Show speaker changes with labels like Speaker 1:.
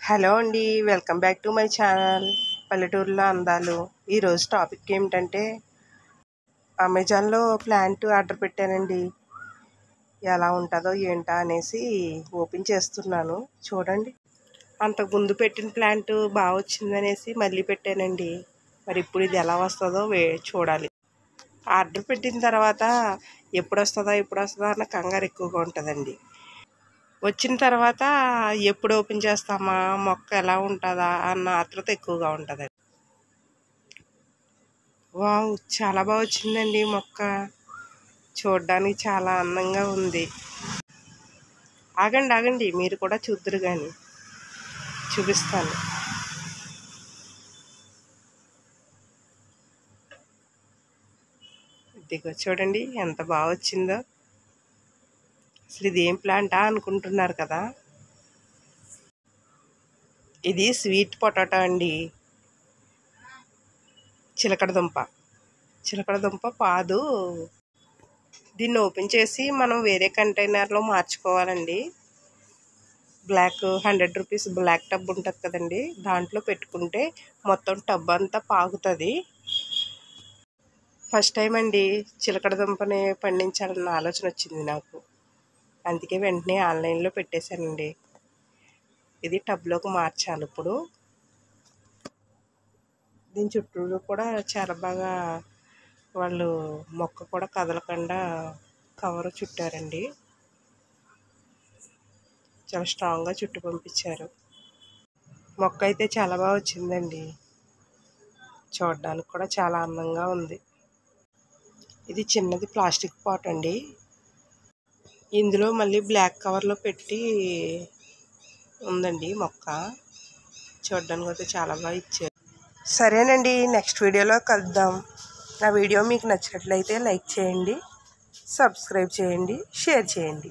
Speaker 1: Hello అండి, welcome back to my channel పల్లెటూరులో అందాలు. ఈరోజు టాపిక్ ఏమిటంటే అమెజాన్లో ప్లాంట్ ఆర్డర్ పెట్టానండి. ఎలా ఉంటుందో ఏంటో అనేసి ఓపెన్ చేస్తున్నాను, చూడండి. అంతకుముందు పెట్టిన ప్లాంట్ బాగా వచ్చిందనేసి మళ్ళీ పెట్టానండి. మరి ఇప్పుడు ఇది ఎలా వస్తుందో చూడాలి. ఆర్డర్ పెట్టిన తర్వాత ఎప్పుడు వస్తుందో అన్న కంగారు ఎక్కువగా ఉంటుందండి. వచ్చిన తర్వాత ఎప్పుడు ఓపెన్ చేస్తామా, మొక్క ఎలా ఉంటుందా అన్న ఆత్రుత ఎక్కువగా ఉంటుంది. వావ్, చాలా బాగా వచ్చిందండి మొక్క. చూడడానికి చాలా అందంగా ఉంది. ఆగండి మీరు కూడా చూద్దరు కానీ చూపిస్తాను. ఇదిగో చూడండి ఎంత బాగా వచ్చిందో. అసలు ఇది ఏం ప్లాంటా అనుకుంటున్నారు కదా. ఇది స్వీట్ పొటాటో అండి, చిలకడ దుంప పాదు. దీన్ని ఓపెన్ చేసి మనం వేరే కంటైనర్లో మార్చుకోవాలండి. 100 రూపీస్ బ్లాక్ టబ్ ఉంటుంది కదండి, దాంట్లో పెట్టుకుంటే మొత్తం టబ్ అంతా పాకుతుంది. ఫస్ట్ టైం అండి చిలకడ దుంపని పండించాలన్న ఆలోచన వచ్చింది నాకు. అందుకే వెంటనే ఆన్లైన్లో పెట్టేశానండి. ఇది టబ్లోకి మార్చాలి ఇప్పుడు. దీని చుట్టూ కూడా చాలా బాగా వాళ్ళు మొక్క కూడా కదలకుండా కవర్ చుట్టారండి. చాలా స్ట్రాంగ్గా చుట్టు పంపించారు. మొక్క అయితే చాలా బాగా వచ్చిందండి. చూడడానికి కూడా చాలా అందంగా ఉంది. ఇది చిన్నది ప్లాస్టిక్ పాట్ అండి. ఇందులో మళ్ళీ బ్లాక్ కవర్లో పెట్టి ఉందండి మొక్క. చూడడానికి అయితే చాలా బాగా ఇచ్చారు. సరేనండి, నెక్స్ట్ వీడియోలో కలుద్దాం. నా వీడియో మీకు నచ్చినట్లయితే లైక్ చేయండి, సబ్స్క్రైబ్ చేయండి, షేర్ చేయండి.